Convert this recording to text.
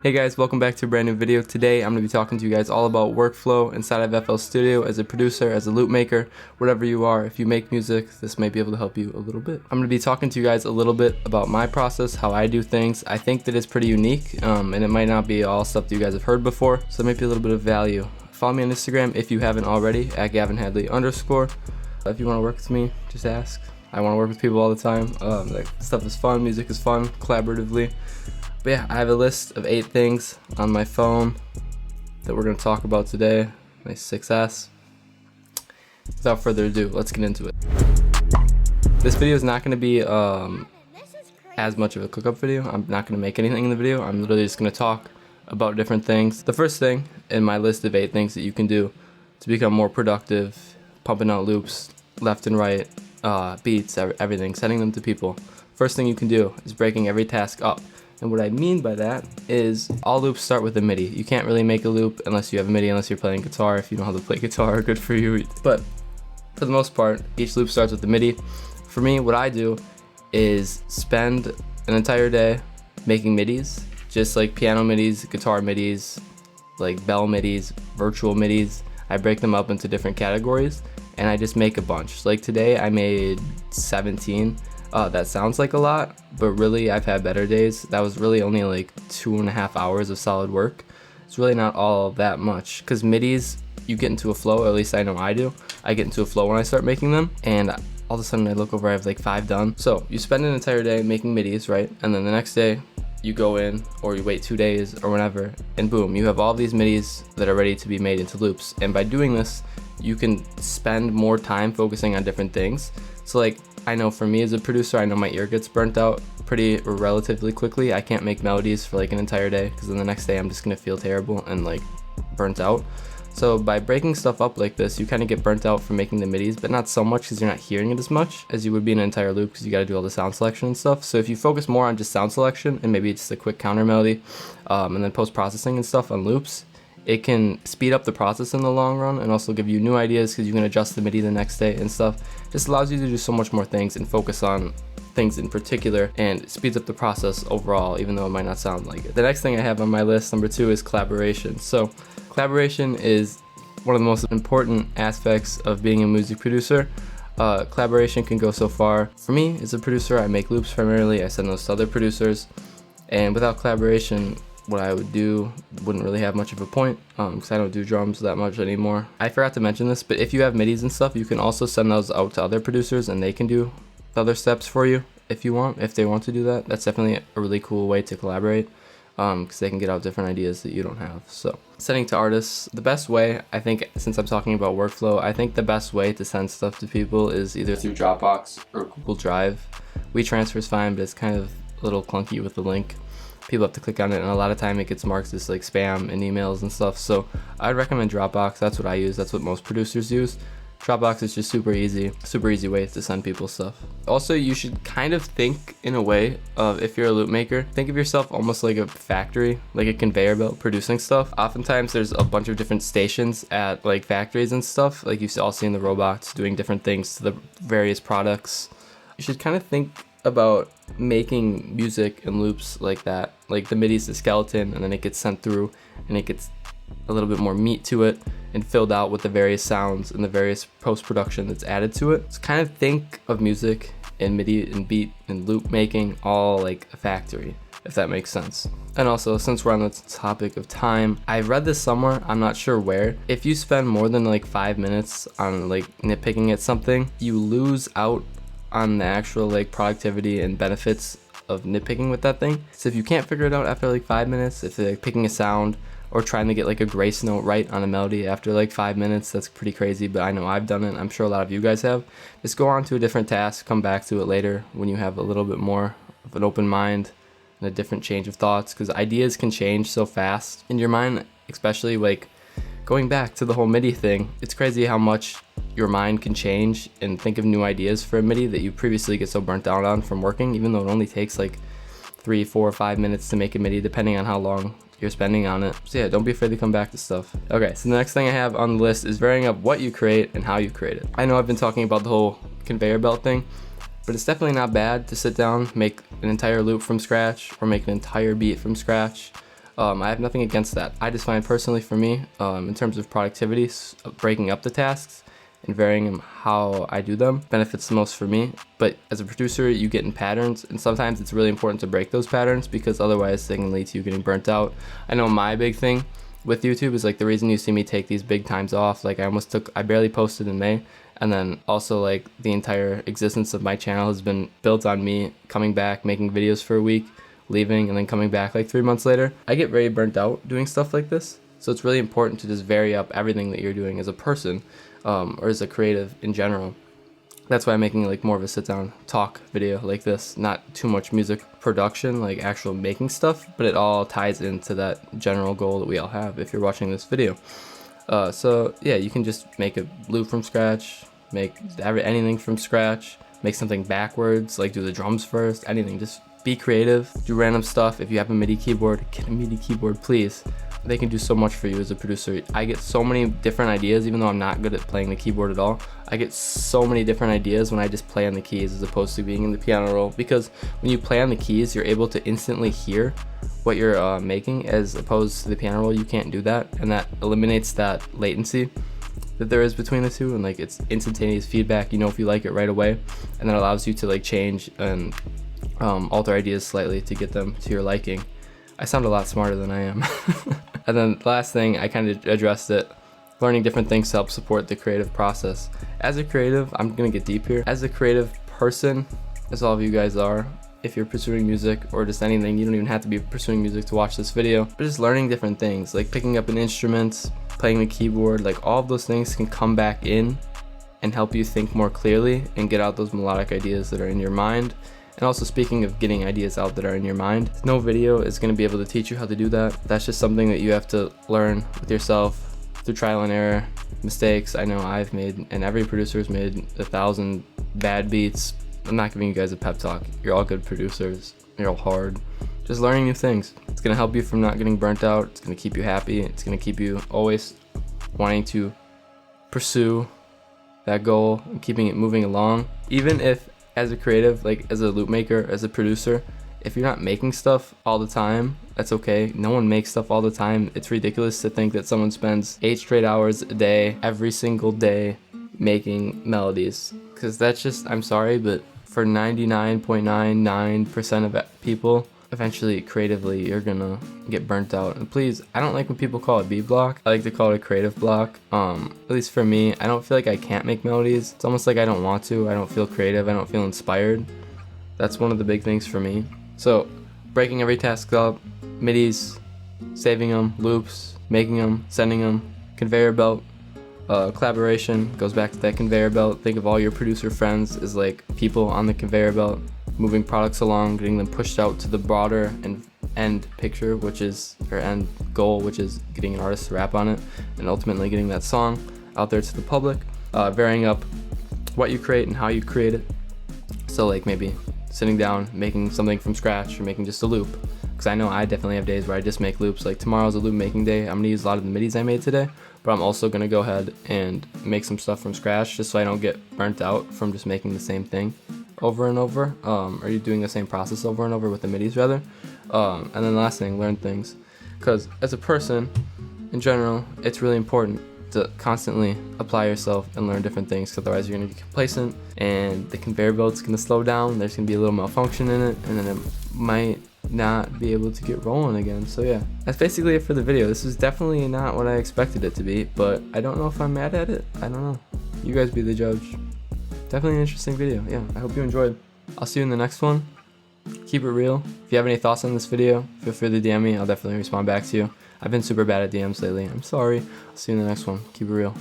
Hey guys, welcome back to a brand new video. Today I'm going to be talking to you guys all about workflow inside of FL Studio as a producer, as a loop maker, whatever you are. If you make music, this may be able to help you a little bit. I'm going to be talking to you guys a little bit about my process, how I do things. I think that it's pretty unique and it might not be all stuff that you guys have heard before, so there might be a little bit of value. Follow me on Instagram if you haven't already at gavinhadley_. If you want to work with me, just ask. I want to work with people all the time. Like, stuff is fun, music is fun, collaboratively. But yeah, I have a list of 8 things on my phone that we're going to talk about today. My 6S. Without further ado, let's get into it. This video is not going to be as much of a cook-up video. I'm not going to make anything in the video. I'm literally just going to talk about different things. The first thing in my list of 8 things that you can do to become more productive, pumping out loops left and right, beats, everything, sending them to people. First thing you can do is breaking every task up. And what I mean by that is all loops start with a MIDI. You can't really make a loop unless you have a MIDI, unless you're playing guitar. If you know how to play guitar, good for you. But for the most part, each loop starts with a MIDI. For me, what I do is spend an entire day making MIDIs, just like piano MIDIs, guitar MIDIs, like bell MIDIs, virtual MIDIs. I break them up into different categories and I just make a bunch. So like today I made 17. That sounds like a lot, but really I've had better days. That was really only like 2.5 hours of solid work. It's really not all that much, because MIDIs, you get into a flow, at least I know I do. I get into a flow when I start making them, and all of a sudden I look over, I have like 5 done. So you spend an entire day making MIDIs, right? And then the next day you go in, or you wait 2 days or whatever, and boom, you have all these MIDIs that are ready to be made into loops. And by doing this, you can spend more time focusing on different things. So like, I know for me as a producer, I know my ear gets burnt out relatively quickly. I can't make melodies for like an entire day, because then the next day I'm just gonna feel terrible and like burnt out. So by breaking stuff up like this, you kind of get burnt out from making the MIDIs, but not so much because you're not hearing it as much as you would be in an entire loop, because you got to do all the sound selection and stuff. So if you focus more on just sound selection and maybe just a quick counter melody and then post-processing and stuff on loops, it can speed up the process in the long run and also give you new ideas, because you can adjust the MIDI the next day and stuff. Just allows you to do so much more things and focus on things in particular, and it speeds up the process overall, even though it might not sound like it. The next thing I have on my list, number 2, is collaboration. So collaboration is one of the most important aspects of being a music producer. Collaboration can go so far. For me as a producer, I make loops primarily. I send those to other producers, and without collaboration, what I would do wouldn't really have much of a point, because I don't do drums that much anymore. I forgot to mention this, but if you have MIDIs and stuff, you can also send those out to other producers and they can do the other steps for you if they want to do that. That's definitely a really cool way to collaborate, because they can get out different ideas that you don't have. So sending to artists, the best way, I think, since I'm talking about workflow, I think the best way to send stuff to people is either through Dropbox or Google Drive. WeTransfer is fine, but it's kind of a little clunky with the link. People have to click on it, and a lot of time it gets marked as like spam in emails and stuff. So I'd recommend Dropbox. That's what I use. That's what most producers use. Dropbox is just super easy way to send people stuff. Also, you should kind of think in a way of, if you're a loop maker, think of yourself almost like a factory, like a conveyor belt producing stuff. Oftentimes there's a bunch of different stations at like factories and stuff. Like you've all seen the robots doing different things to the various products. You should kind of think about making music and loops like that. Like the MIDI's the skeleton, and then it gets sent through and it gets a little bit more meat to it and filled out with the various sounds and the various post-production that's added to it. So kind of think of music and MIDI and beat and loop making all like a factory, if that makes sense. And also, since we're on the topic of time, I read this somewhere, I'm not sure where, if you spend more than like 5 minutes on like nitpicking at something, you lose out on the actual like productivity and benefits of nitpicking with that thing. So if you can't figure it out after like 5 minutes, if they're like picking a sound or trying to get like a grace note right on a melody after like 5 minutes, that's pretty crazy, but I know I've done it. I'm sure a lot of you guys have. Just go on to a different task, come back to it later when you have a little bit more of an open mind and a different change of thoughts, because ideas can change so fast in your mind, especially like going back to the whole MIDI thing. It's crazy how much your mind can change and think of new ideas for a MIDI that you previously get so burnt out on from working, even though it only takes like 3, 4, or 5 minutes to make a MIDI, depending on how long you're spending on it. So yeah, don't be afraid to come back to stuff. Okay, so the next thing I have on the list is varying up what you create and how you create it. I know I've been talking about the whole conveyor belt thing, but it's definitely not bad to sit down, make an entire loop from scratch, or make an entire beat from scratch. I have nothing against that. I just find personally for me, in terms of productivity, breaking up the tasks and varying them how I do them benefits the most for me. But as a producer, you get in patterns, and sometimes it's really important to break those patterns because otherwise they can lead to you getting burnt out. I know my big thing with YouTube is like the reason you see me take these big times off. Like I barely posted in May, and then also like the entire existence of my channel has been built on me coming back, making videos for a week, leaving, and then coming back like 3 months later. I get very burnt out doing stuff like this, so it's really important to just vary up everything that you're doing as a person, or as a creative in general. That's why I'm making like more of a sit down talk video like this, not too much music production, like actual making stuff, but it all ties into that general goal that we all have if you're watching this video. So yeah, you can just make a loop from scratch, make anything from scratch, make something backwards, like do the drums first, anything. Just be creative, do random stuff. If you have a MIDI keyboard, get a MIDI keyboard, please. They can do so much for you as a producer. I get so many different ideas, even though I'm not good at playing the keyboard at all. I get so many different ideas when I just play on the keys as opposed to being in the piano roll, because when you play on the keys, you're able to instantly hear what you're making, as opposed to the piano roll, you can't do that, and that eliminates that latency that there is between the two, and like it's instantaneous feedback. You know if you like it right away, and that allows you to like change and alter ideas slightly to get them to your liking. I sound a lot smarter than I am. And then the last thing, I kind of addressed it, learning different things to help support the creative process. As a creative, I'm gonna get deep here. As a creative person, as all of you guys are, if you're pursuing music or just anything, you don't even have to be pursuing music to watch this video, but just learning different things, like picking up an instrument, playing the keyboard, like all of those things can come back in and help you think more clearly and get out those melodic ideas that are in your mind. And also, speaking of getting ideas out that are in your mind, no video is going to be able to teach you how to do that. That's just something that you have to learn with yourself through trial and error, mistakes. I know I've made, and every producer has made 1,000 bad beats. I'm not giving you guys a pep talk. You're all good producers. You're all hard. Just learning new things. It's going to help you from not getting burnt out. It's going to keep you happy. It's going to keep you always wanting to pursue that goal and keeping it moving along. Even if as a creative, like as a loop maker, as a producer, if you're not making stuff all the time, that's okay. No one makes stuff all the time. It's ridiculous to think that someone spends 8 straight hours a day, every single day, making melodies. Because that's just, I'm sorry, but for 99.99% of people, eventually creatively you're gonna get burnt out. And please, I don't like when people call it beatblock. I like to call it a creative block. At least for me, I don't feel like I can't make melodies. It's almost like I don't want to. I don't feel creative. I don't feel inspired. That's one of the big things for me. So breaking every task up, MIDIs, saving them, loops, making them, sending them, conveyor belt. Collaboration goes back to that conveyor belt. Think of all your producer friends as like people on the conveyor belt, moving products along, getting them pushed out to the broader and end picture, which is our end goal, which is getting an artist to rap on it, and ultimately getting that song out there to the public. Varying up what you create and how you create it. So like maybe sitting down, making something from scratch, or making just a loop. Because I know I definitely have days where I just make loops. Like tomorrow's a loop making day. I'm gonna use a lot of the MIDIs I made today, but I'm also gonna go ahead and make some stuff from scratch just so I don't get burnt out from just making the same thing over and over. Are you doing the same process over and over with the MIDIs rather? And then the last thing, learn things. Because as a person, in general, it's really important to constantly apply yourself and learn different things, because otherwise you're going to get complacent and the conveyor belt's going to slow down. There's going to be a little malfunction in it, and then it might not be able to get rolling again. So yeah, that's basically it for the video. This is definitely not what I expected it to be, but I don't know if I'm mad at it. I don't know. You guys be the judge. Definitely an interesting video. Yeah, I hope you enjoyed. I'll see you in the next one. Keep it real. If you have any thoughts on this video, feel free to DM me. I'll definitely respond back to you. I've been super bad at DMs lately. I'm sorry. I'll see you in the next one. Keep it real.